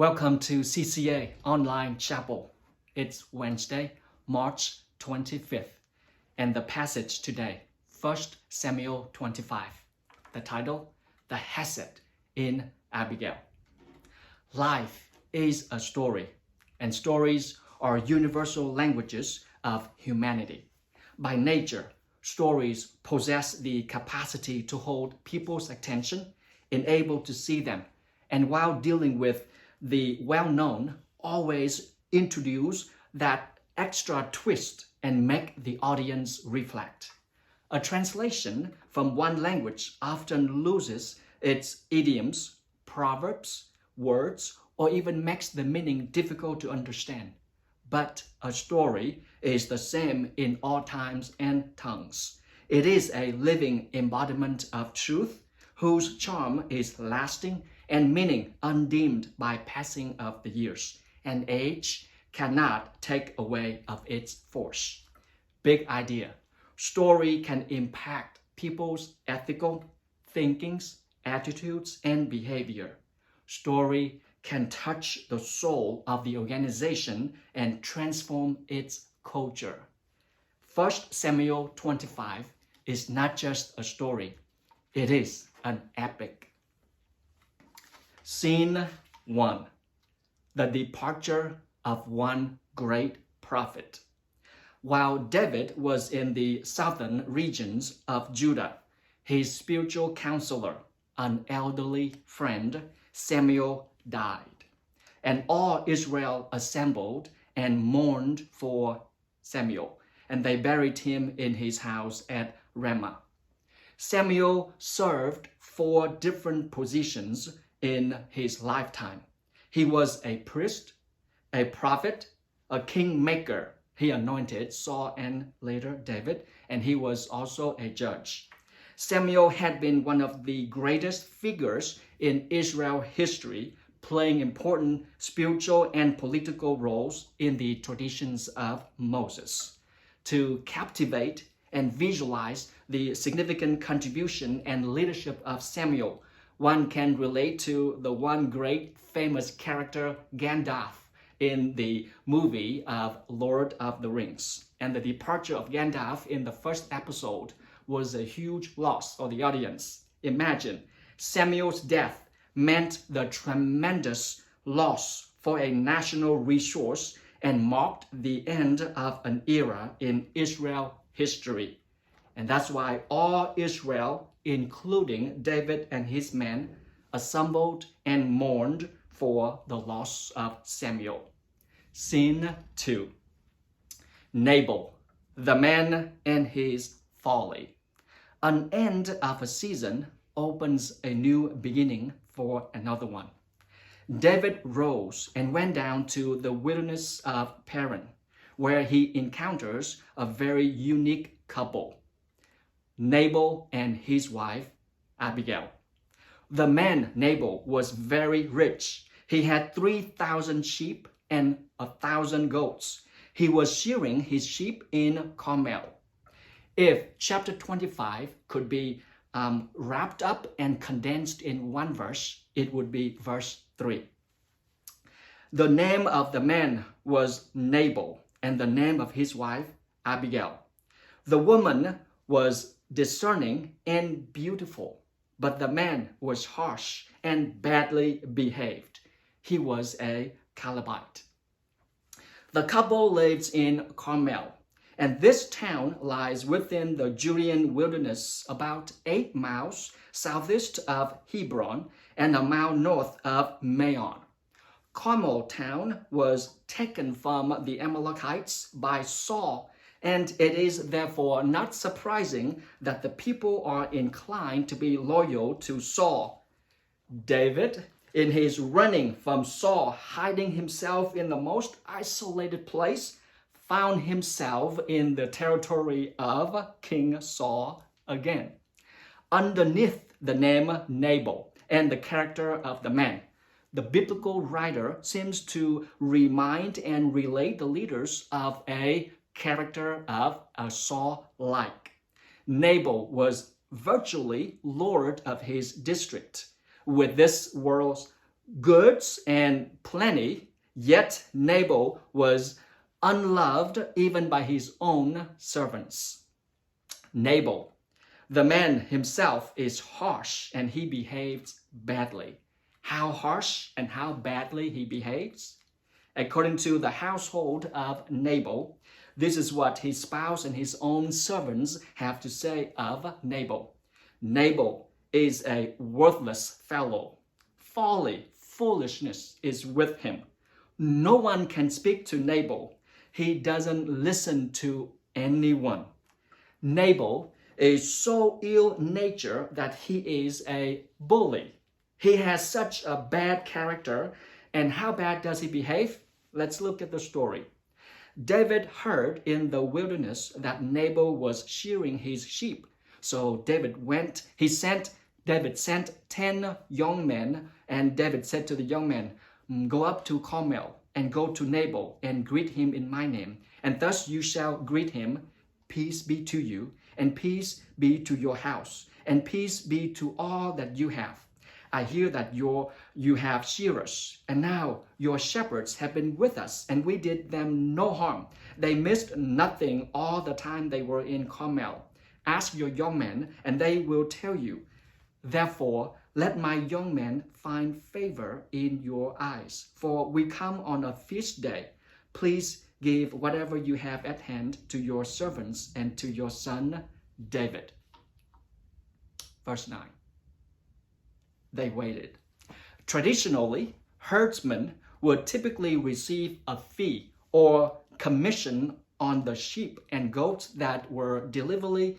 Welcome to CCA Online Chapel. It's Wednesday, March 25th, and the passage today, 1 Samuel 25. The title, The Hesed in Abigail. Life is a story, and stories are universal languages of humanity. By nature, stories possess the capacity to hold people's attention, enable to see them, and while dealing with the well-known, always introduce that extra twist and make the audience reflect. A translation from one language often loses its idioms, proverbs, words, or even makes the meaning difficult to understand. But a story is the same in all times and tongues. It is a living embodiment of truth, whose charm is lasting and meaning undimmed by passing of the years, and age cannot take away of its force. Big idea. Story can impact people's ethical thinkings, attitudes, and behavior. Story can touch the soul of the organization and transform its culture. 1 Samuel 25 is not just a story, it is an epic. Scene 1. The departure of one great prophet. While David was in the southern regions of Judah, his spiritual counselor, an elderly friend, Samuel, died. And all Israel assembled and mourned for Samuel, and they buried him in his house at Ramah. Samuel served 4 different positions in his lifetime. He was a priest, a prophet, a kingmaker. He anointed Saul and later David, and he was also a judge. Samuel had been one of the greatest figures in Israel history, playing important spiritual and political roles in the traditions of Moses. To captivate and visualize the significant contribution and leadership of Samuel, one can relate to the one great famous character, Gandalf, in the movie of Lord of the Rings. And the departure of Gandalf in the first episode was a huge loss for the audience. Imagine, Samuel's death meant the tremendous loss for a national resource and marked the end of an era in Israel history. And that's why all Israel, including David and his men, assembled and mourned for the loss of Samuel. Scene 2. Nabal, the man and his folly. An end of a season opens a new beginning for another one. David rose and went down to the wilderness of Paran, where he encounters a very unique couple, Nabal and his wife, Abigail. The man, Nabal, was very rich. He had 3,000 sheep and 1,000 goats. He was shearing his sheep in Carmel. If chapter 25 could be wrapped up and condensed in one verse, it would be verse 3. The name of the man was Nabal, and the name of his wife, Abigail. The woman was discerning and beautiful, but the man was harsh and badly behaved. He was a Calebite. The couple lives in Carmel, and this town lies within the Judean wilderness about 8 miles southeast of Hebron and a mile north of Maon. Carmel town was taken from the Amalekites by Saul, and it is therefore not surprising that the people are inclined to be loyal to Saul. David, in his running from Saul, hiding himself in the most isolated place, found himself in the territory of King Saul again. Underneath the name Nabal and the character of the man, the biblical writer seems to remind and relate the leaders of a character of a Saul-like. Nabal was virtually lord of his district, with this world's goods and plenty, yet Nabal was unloved even by his own servants. Nabal, the man himself, is harsh and he behaves badly. How harsh and how badly he behaves? According to the household of Nabal, this is what his spouse and his own servants have to say of Nabal. Nabal is a worthless fellow. Folly, foolishness is with him. No one can speak to Nabal. He doesn't listen to anyone. Nabal is so ill-natured that he is a bully. He has such a bad character. And how bad does he behave? Let's look at the story. David heard in the wilderness that Nabal was shearing his sheep. So David sent 10 young men, and David said to the young men, "Go up to Carmel and go to Nabal and greet him in my name. And thus you shall greet him, peace be to you, and peace be to your house, and peace be to all that you have. I hear that you have shearers, and now your shepherds have been with us, and we did them no harm. They missed nothing all the time they were in Carmel. Ask your young men, and they will tell you. Therefore, let my young men find favor in your eyes, for we come on a feast day. Please give whatever you have at hand to your servants and to your son David." Verse 9. They waited. Traditionally, herdsmen would typically receive a fee or commission on the sheep and goats that were delivered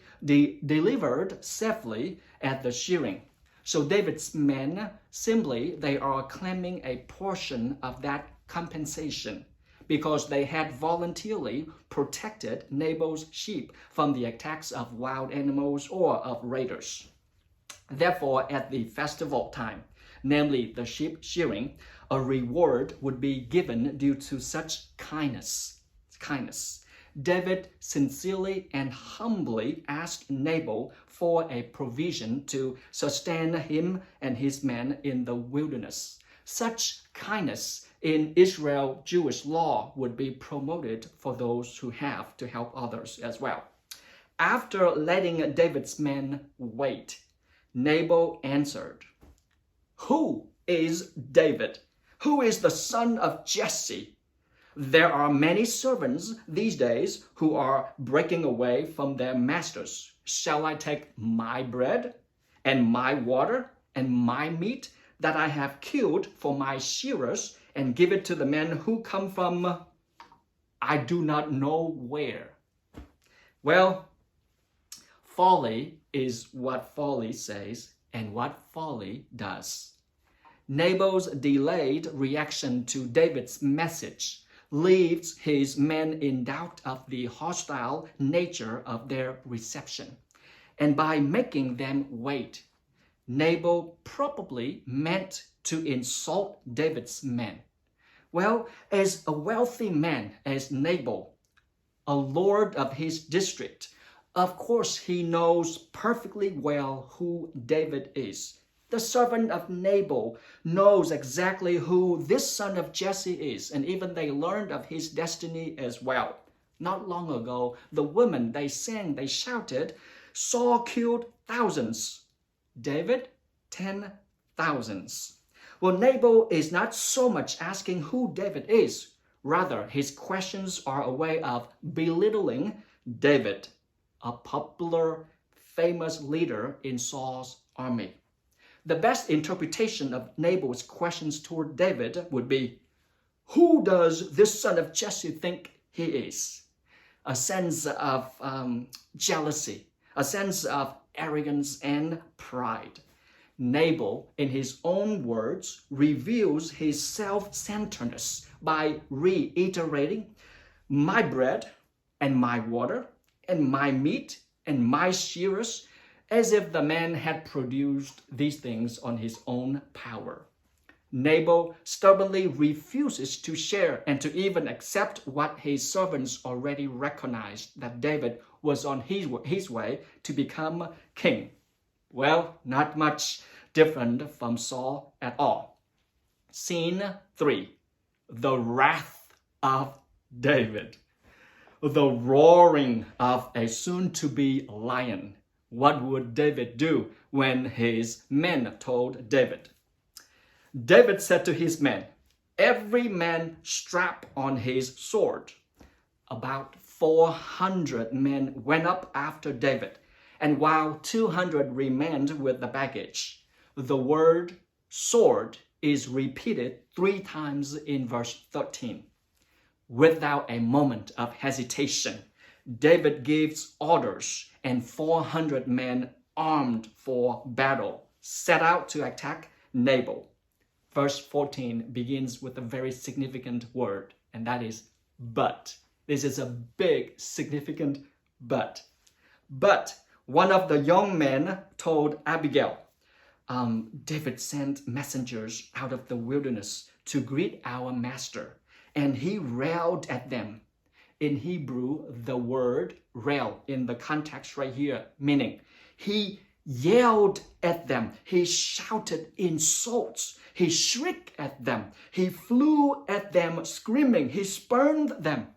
safely at the shearing. So David's men, they are claiming a portion of that compensation because they had voluntarily protected Nabal's sheep from the attacks of wild animals or of raiders. Therefore, at the festival time, namely the sheep shearing, a reward would be given due to such kindness. David sincerely and humbly asked Nabal for a provision to sustain him and his men in the wilderness. Such kindness in Israel Jewish law would be promoted for those who have to help others as well. After letting David's men wait, Nabal answered, "Who is David? Who is the son of Jesse? There are many servants these days who are breaking away from their masters. Shall I take my bread and my water and my meat that I have killed for my shearers and give it to the men who come from I do not know where?" Well, folly is what folly says and what folly does. Nabal's delayed reaction to David's message leaves his men in doubt of the hostile nature of their reception. And by making them wait, Nabal probably meant to insult David's men. Well, as a wealthy man as Nabal, a lord of his district, of course he knows perfectly well who David is. The servant of Nabal knows exactly who this son of Jesse is, and even they learned of his destiny as well. Not long ago, the women, they sang, they shouted, Saul killed thousands, David 10,000s. Well, Nabal is not so much asking who David is. Rather, his questions are a way of belittling David, a popular, famous leader in Saul's army. The best interpretation of Nabal's questions toward David would be, who does this son of Jesse think he is? A sense of jealousy, a sense of arrogance and pride. Nabal, in his own words, reveals his self-centeredness by reiterating, my bread and my water and my meat and my shearers, as if the man had produced these things on his own power. Nabal stubbornly refuses to share and to even accept what his servants already recognized, that David was on his way to become king. Well, not much different from Saul at all. Scene 3, the wrath of David. The roaring of a soon-to-be lion. What would David do when his men told David? David said to his men, "Every man strap on his sword." About 400 men went up after David, and while 200 remained with the baggage. The word sword is repeated 3 times in verse 13. Without a moment of hesitation, David gives orders, and 400 men armed for battle set out to attack Nabal. Verse 14 begins with a very significant word, and that is but. This is a big, significant but. But one of the young men told Abigail, David sent messengers out of the wilderness to greet our master, and he railed at them. In Hebrew, the word rail in the context right here, meaning he yelled at them, he shouted insults, he shrieked at them, he flew at them screaming, he spurned them.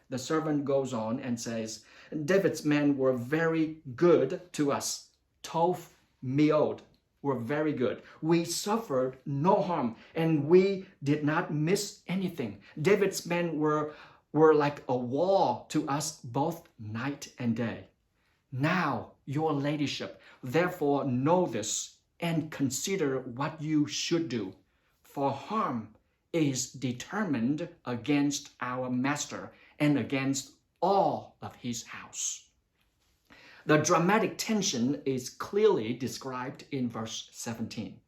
The servant goes on and says, David's men were very good to us. Tov meod, were very good. We suffered no harm, and we did not miss anything. David's men were like a wall to us both night and day. Now, your ladyship, therefore know this and consider what you should do, for harm is determined against our master and against all of his house. The dramatic tension is clearly described in verse 17.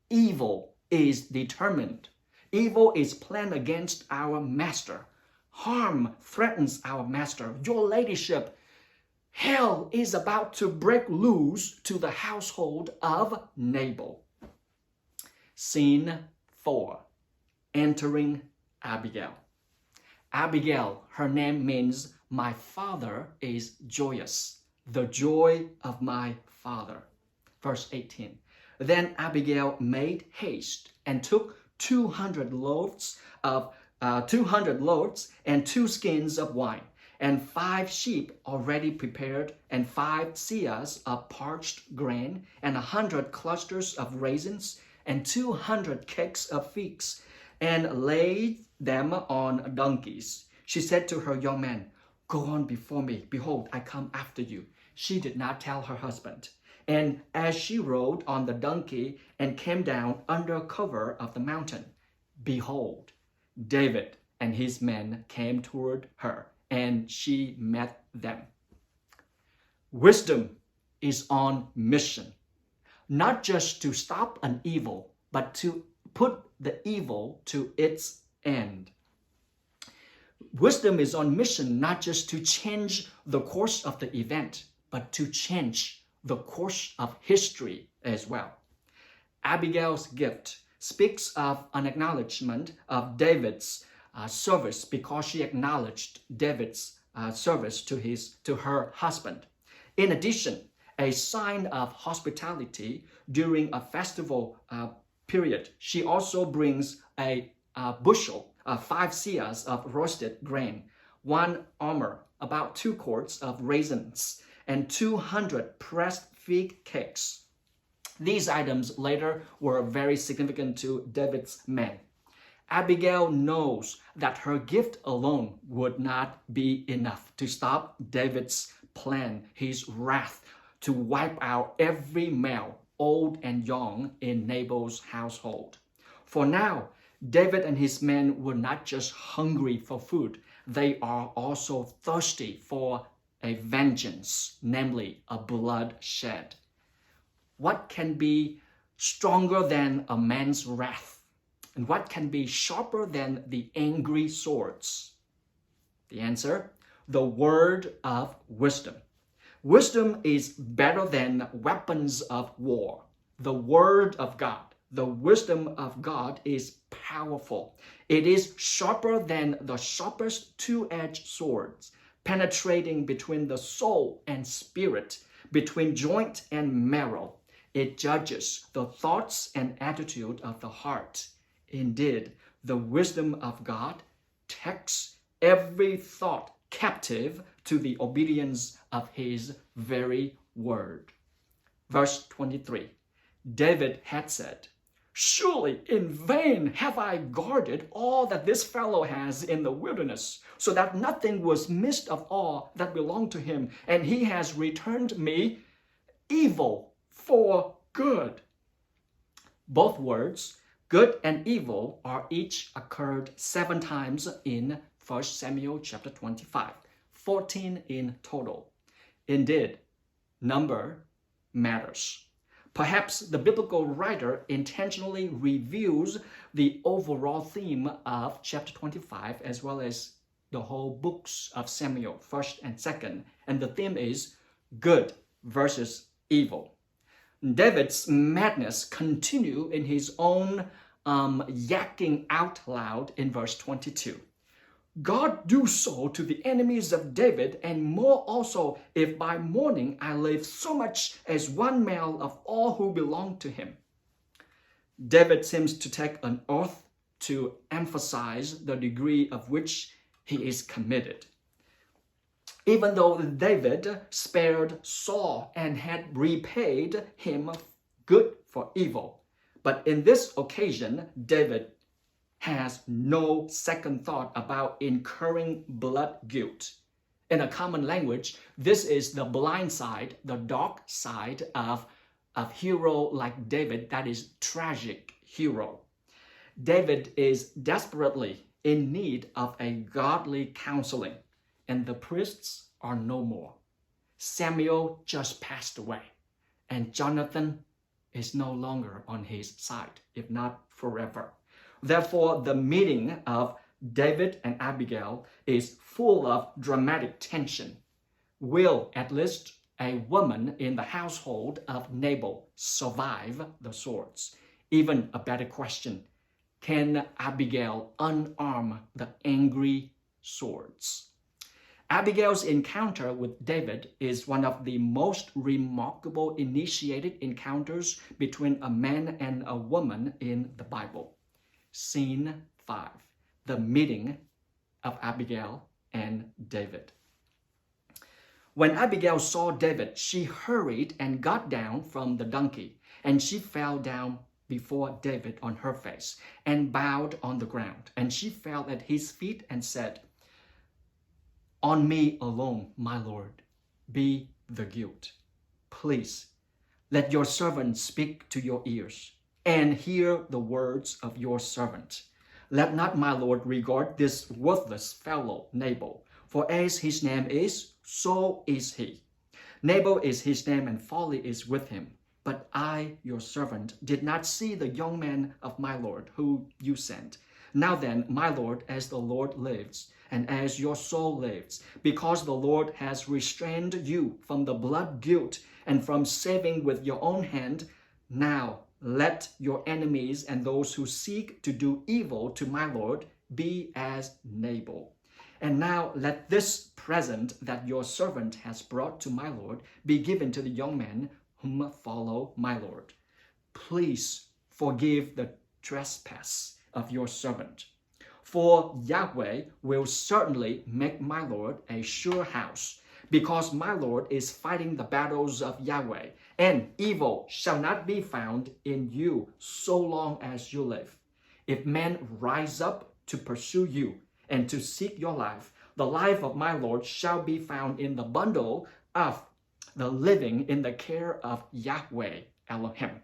Evil is determined. Evil is planned against our master. Harm threatens our master. Your ladyship, hell is about to break loose to the household of Nabal. Scene 4. Entering Abigail. Abigail, her name means my father is joyous. The joy of my father. Verse 18. Then Abigail made haste and took 200 loaves and 2 skins of wine, and 5 sheep already prepared, and 5 seahs of parched grain, and 100 clusters of raisins, and 200 cakes of figs, and laid them on donkeys. She said to her young man, "Go on before me. Behold, I come after you." She did not tell her husband. And as she rode on the donkey and came down under cover of the mountain, behold, David and his men came toward her, and she met them. Wisdom is on mission, not just to stop an evil, but to put the evil to its end. Wisdom is on mission not just to change the course of the event, but to change the course of history as well. Abigail's gift speaks of an acknowledgement of David's service because she acknowledged David's service to her husband. In addition, a sign of hospitality during a festival period, she also brings a bushel, 5 seahs of roasted grain, 1 omer, about 2 quarts of raisins, and 200 pressed fig cakes. These items later were very significant to David's men. Abigail knows that her gift alone would not be enough to stop David's plan, his wrath, to wipe out every male, old and young, in Nabal's household. For now, David and his men were not just hungry for food, they are also thirsty for a vengeance, namely a bloodshed. What can be stronger than a man's wrath? And what can be sharper than the angry swords? The answer, the word of wisdom. Wisdom is better than weapons of war. The word of God, the wisdom of God is powerful. It is sharper than the sharpest 2-edged swords, penetrating between the soul and spirit, between joint and marrow. It judges the thoughts and attitude of the heart. Indeed, the wisdom of God takes every thought captive to the obedience of his very word. Verse 23, David had said, "Surely in vain have I guarded all that this fellow has in the wilderness, so that nothing was missed of all that belonged to him, and he has returned me evil for good." Both words, good and evil, are each occurred 7 times in 1 Samuel chapter 25, 14 in total. Indeed, number matters. Perhaps the biblical writer intentionally reviews the overall theme of chapter 25 as well as the whole books of Samuel, 1st and 2nd, and the theme is good versus evil. David's madness continues in his own yakking out loud in verse 22. God do so to the enemies of David, and more also, if by morning I live so much as one male of all who belong to him. David seems to take an oath to emphasize the degree of which he is committed. Even though David spared Saul and had repaid him good for evil, but in this occasion, David has no second thought about incurring blood guilt. In a common language, this is the blind side, the dark side of a hero like David, that is tragic hero. David is desperately in need of a godly counseling, and the priests are no more. Samuel just passed away, and Jonathan is no longer on his side, if not forever. Therefore, the meeting of David and Abigail is full of dramatic tension. Will at least a woman in the household of Nabal survive the swords? Even a better question, can Abigail unarm the angry swords? Abigail's encounter with David is one of the most remarkable initiated encounters between a man and a woman in the Bible. Scene 5, the meeting of Abigail and David. When Abigail saw David, she hurried and got down from the donkey, and she fell down before David on her face and bowed on the ground. And she fell at his feet and said, "On me alone, my Lord, be the guilt. Please, let your servant speak to your ears and hear the words of your servant. Let not my Lord regard this worthless fellow Nabal, for as his name is, so is he. Nabal is his name, and folly is with him. But I, your servant, did not see the young man of my Lord, who you sent. Now then, my Lord, as the Lord lives, and as your soul lives, because the Lord has restrained you from the blood guilt and from saving with your own hand, now let your enemies and those who seek to do evil to my Lord be as Nabal. And now let this present that your servant has brought to my Lord be given to the young men whom follow my Lord. Please forgive the trespass of your servant. For Yahweh will certainly make my Lord a sure house, because my Lord is fighting the battles of Yahweh, and evil shall not be found in you so long as you live. If men rise up to pursue you and to seek your life, the life of my Lord shall be found in the bundle of the living in the care of Yahweh Elohim.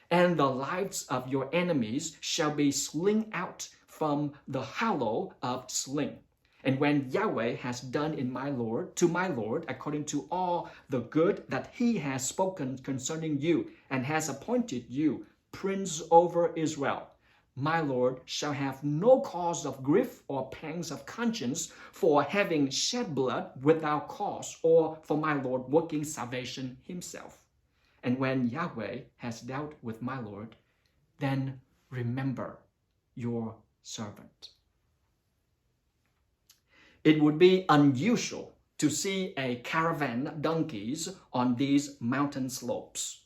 And the lives of your enemies shall be slain out from the hollow of sling. And when Yahweh has done in my Lord, to my Lord, according to all the good that he has spoken concerning you, and has appointed you prince over Israel, my Lord shall have no cause of grief or pangs of conscience for having shed blood without cause, or for my Lord working salvation himself. And when Yahweh has dealt with my Lord, then remember your servant." It would be unusual to see a caravan of donkeys on these mountain slopes,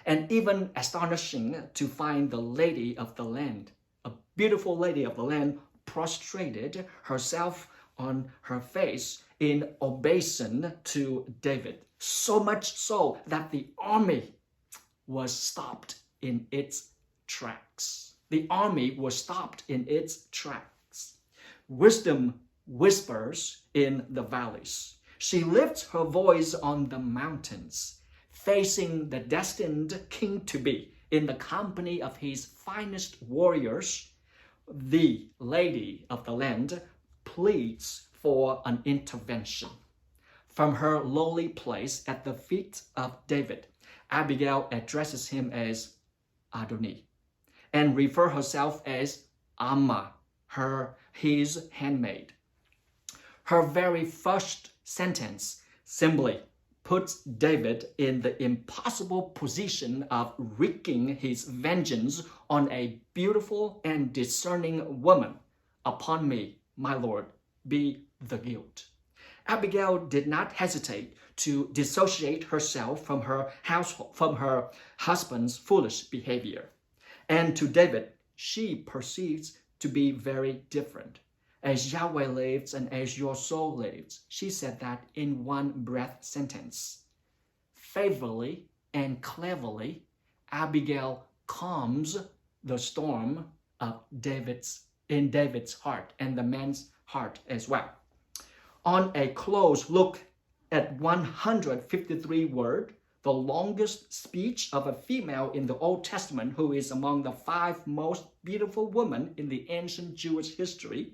and even astonishing to find the lady of the land, a beautiful lady of the land, prostrated herself on her face in obeisance to David. So much so that the army was stopped in its tracks. The army was stopped in its tracks. Wisdom whispers in the valleys. She lifts her voice on the mountains, facing the destined king-to-be in the company of his finest warriors. The lady of the land pleads for an intervention. From her lowly place at the feet of David, Abigail addresses him as Adoni and refers herself as Amma, his handmaid. Her very first sentence simply puts David in the impossible position of wreaking his vengeance on a beautiful and discerning woman. Upon me, my Lord, be the guilt. Abigail did not hesitate to dissociate herself from her husband's foolish behavior. And to David, she perceives to be very different. As Yahweh lives and as your soul lives, she said that in one breath sentence. Favorably and cleverly, Abigail calms the storm of in David's heart and the man's heart as well. On a close look at 153 words, the longest speech of a female in the Old Testament who is among the 5 most beautiful women in the ancient Jewish history,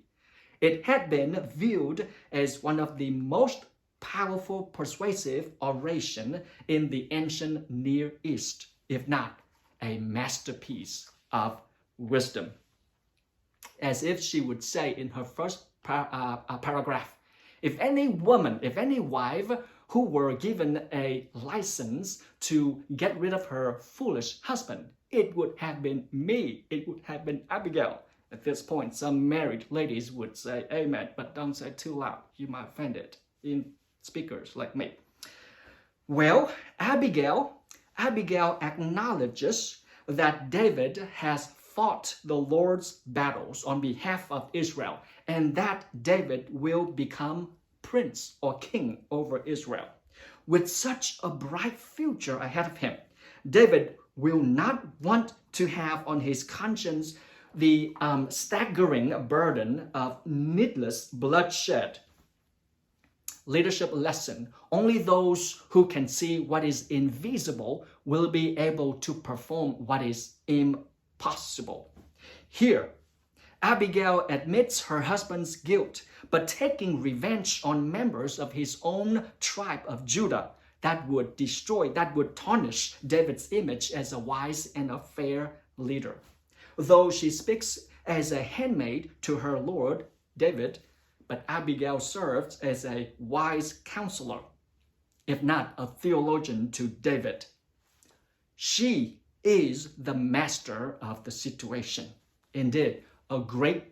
it had been viewed as one of the most powerful persuasive oration in the ancient Near East, if not a masterpiece of wisdom. As if she would say in her first paragraph, if any wife who were given a license to get rid of her foolish husband, it would have been me, it would have been Abigail. At this point, some married ladies would say amen, but don't say too loud, you might offend it in speakers like me. Well, Abigail acknowledges that David has fought the Lord's battles on behalf of Israel, and that David will become prince or king over Israel. With such a bright future ahead of him, David will not want to have on his conscience the staggering burden of needless bloodshed. Leadership lesson: only those who can see what is invisible will be able to perform what is impossible. Here, Abigail admits her husband's guilt, but taking revenge on members of his own tribe of Judah, that would tarnish David's image as a wise and a fair leader. Though she speaks as a handmaid to her lord, David, but Abigail serves as a wise counselor, if not a theologian to David. She is the master of the situation. Indeed, a great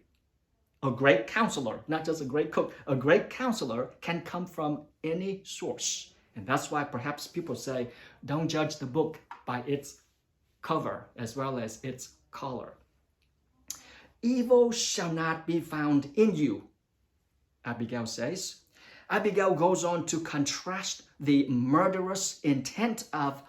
counselor, not just a great cook, a great counselor can come from any source. And that's why perhaps people say, don't judge the book by its cover as well as its color. Evil shall not be found in you, Abigail says. Abigail goes on to contrast the murderous intent of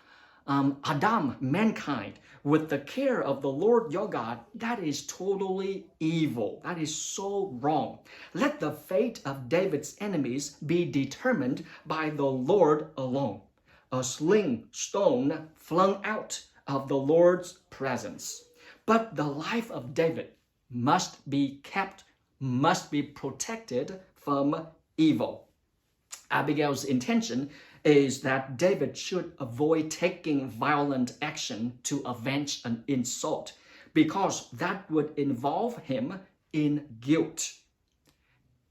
Adam, mankind, with the care of the Lord your God. That is totally evil. That is so wrong. Let the fate of David's enemies be determined by the Lord alone. A sling stone flung out of the Lord's presence. But the life of David must be protected from evil. Abigail's intention is that David should avoid taking violent action to avenge an insult, because that would involve him in guilt.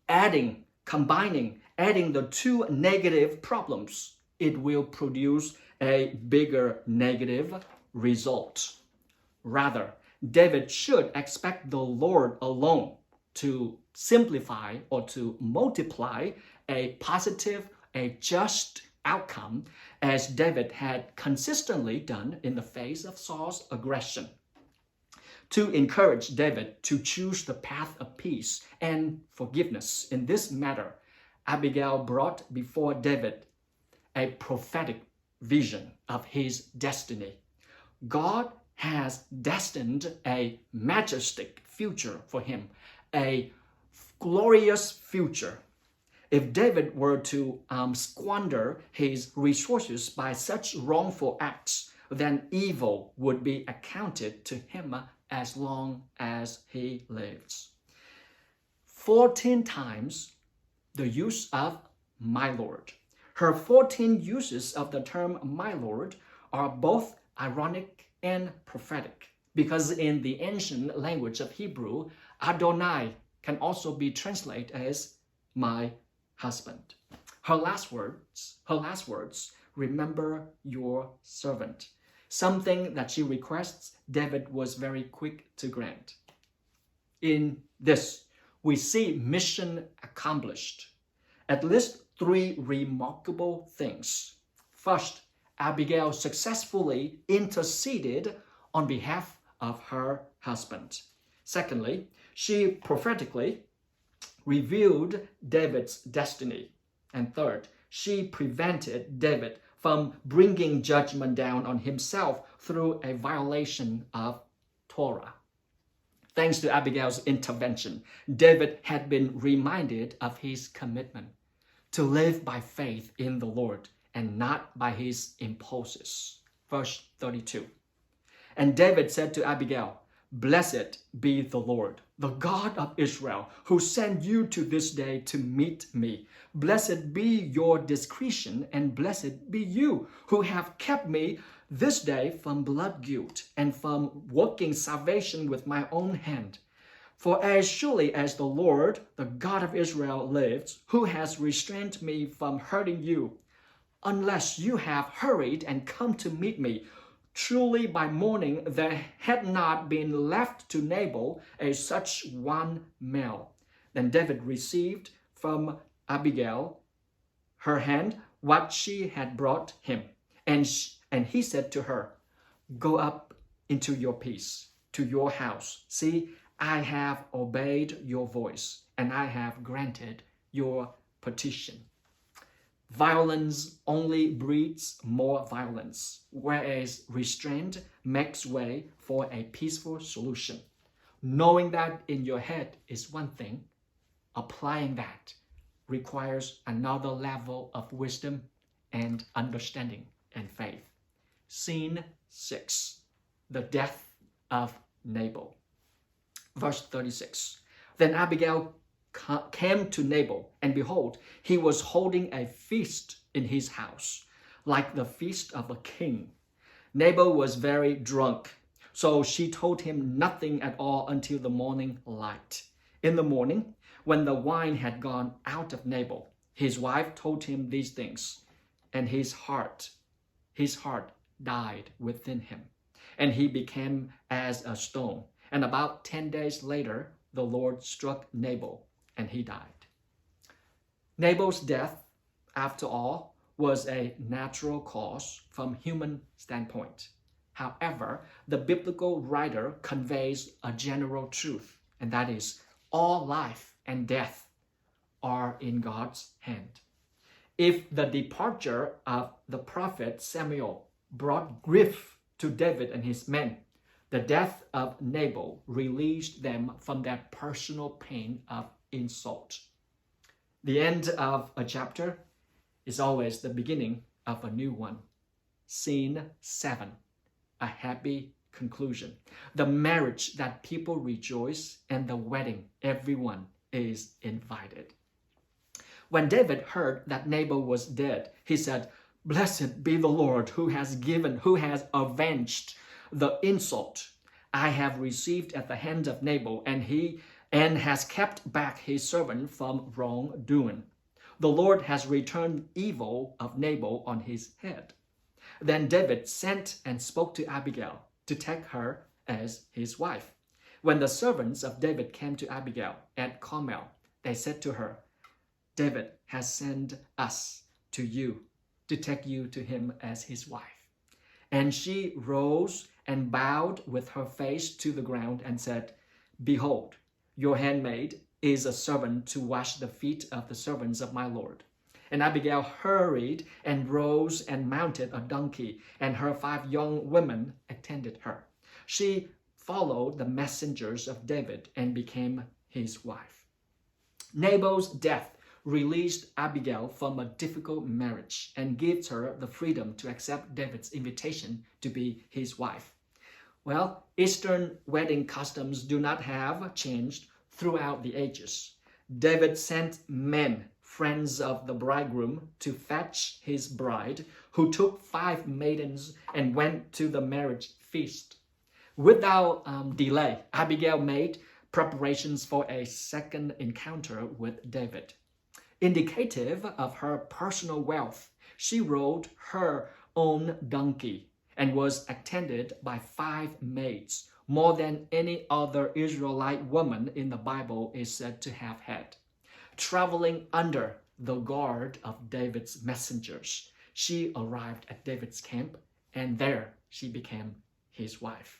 Adding the two negative problems, it will produce a bigger negative result. Rather, David should expect the Lord alone to simplify or to multiply a positive, a just outcome, as David had consistently done in the face of Saul's aggression. To encourage David to choose the path of peace and forgiveness in this matter, Abigail brought before David a prophetic vision of his destiny. God has destined a majestic future for him, a glorious future. If David were to squander his resources by such wrongful acts, then evil would be accounted to him as long as he lives. 14 times the use of my Lord. Her 14 uses of the term my Lord are both ironic and prophetic, because in the ancient language of Hebrew, Adonai can also be translated as my husband. Her last words, remember your servant. Something that she requests, David was very quick to grant. In this, we see mission accomplished. At least 3 remarkable things. First, Abigail successfully interceded on behalf of her husband. Secondly, she prophetically revealed David's destiny. And third, she prevented David from bringing judgment down on himself through a violation of Torah. Thanks to Abigail's intervention, David had been reminded of his commitment to live by faith in the Lord and not by his impulses. Verse 32. And David said to Abigail, "Blessed be the Lord, the God of Israel, who sent you to this day to meet me. Blessed be your discretion, and blessed be you, who have kept me this day from blood guilt and from working salvation with my own hand. For as surely as the Lord, the God of Israel, lives, who has restrained me from hurting you, unless you have hurried and come to meet me, truly by morning there had not been left to Nabal such one male." Then David received from Abigail, her hand, what she had brought him. And he said to her, "Go up into your peace, to your house. See, I have obeyed your voice, and I have granted your petition." Violence only breeds more violence, whereas restraint makes way for a peaceful solution. Knowing that in your head is one thing, applying that requires another level of wisdom and understanding and faith. Scene 6, the death of Nabal. Verse 36. Then Abigail came to Nabal, and behold, he was holding a feast in his house, like the feast of a king. Nabal was very drunk, so she told him nothing at all until the morning light. In the morning, when the wine had gone out of Nabal, his wife told him these things, and his heart died within him, and he became as a stone. And about 10 days later, the Lord struck Nabal, and he died. Nabal's death, after all, was a natural cause from human standpoint. However, the biblical writer conveys a general truth, and that is, all life and death are in God's hand. If the departure of the prophet Samuel brought grief to David and his men, the death of Nabal released them from that personal pain of insult. The end of a chapter is always the beginning of a new one. Scene 7, a happy conclusion. The marriage that people rejoice, and the wedding everyone is invited. When David heard that Nabal was dead, he said, "Blessed be the Lord who has avenged the insult I have received at the hand of Nabal, and has kept back his servant from wrongdoing. The Lord has returned evil of Nabal on his head." Then David sent and spoke to Abigail to take her as his wife. When the servants of David came to Abigail at Carmel, they said to her, "David has sent us to you to take you to him as his wife." And she rose and bowed with her face to the ground and said, Behold, your handmaid is a servant to wash the feet of the servants of my Lord. And Abigail hurried and rose and mounted a donkey, and her 5 young women attended her. She followed the messengers of David and became his wife. Nabal's death released Abigail from a difficult marriage and gives her the freedom to accept David's invitation to be his wife. Well, Eastern wedding customs do not have changed throughout the ages. David sent men, friends of the bridegroom, to fetch his bride, who took 5 maidens and went to the marriage feast. Without delay, Abigail made preparations for a second encounter with David. Indicative of her personal wealth, she rode her own donkey and was attended by 5 maids, more than any other Israelite woman in the Bible is said to have had. Traveling under the guard of David's messengers, she arrived at David's camp, and there she became his wife.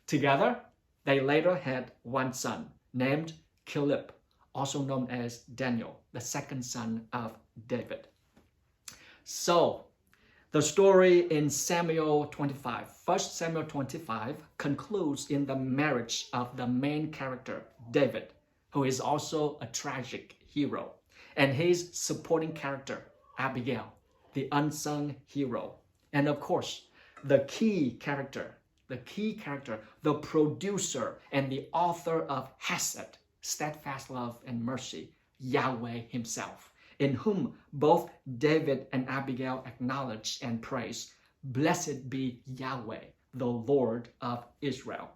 Together, they later had 1 son named Caleb, also known as Daniel, the 2nd son of David. So, the story in Samuel 25, 1 Samuel 25, concludes in the marriage of the main character, David, who is also a tragic hero, and his supporting character, Abigail, the unsung hero. And of course, the key character, the producer and the author of Hesed, steadfast love and mercy, Yahweh himself, in whom both David and Abigail acknowledge and praise, Blessed be Yahweh, the Lord of Israel.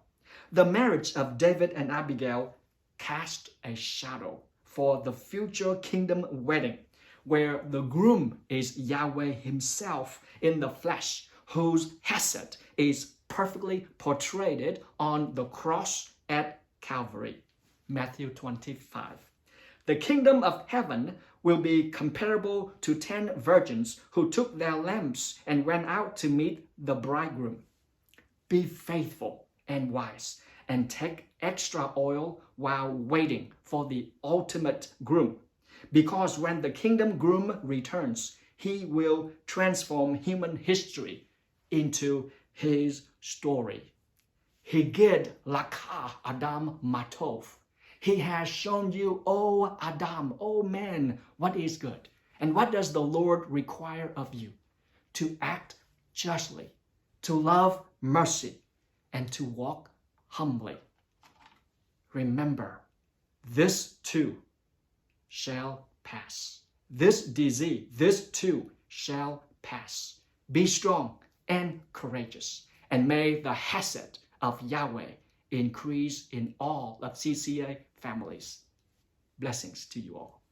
The marriage of David and Abigail cast a shadow for the future kingdom wedding, where the groom is Yahweh himself in the flesh, whose Hesed is perfectly portrayed on the cross at Calvary. Matthew 25. The kingdom of heaven will be comparable to 10 virgins who took their lamps and went out to meet the bridegroom. Be faithful and wise, and take extra oil while waiting for the ultimate groom, because when the kingdom groom returns, he will transform human history into his story. Higid laka Adam matov. He has shown you, O Adam, O man, what is good. And what does the Lord require of you? To act justly, to love mercy, and to walk humbly. Remember, this too shall pass. This disease, this too shall pass. Be strong and courageous, and may the Hesed of Yahweh increase in all of CCA families. Blessings to you all.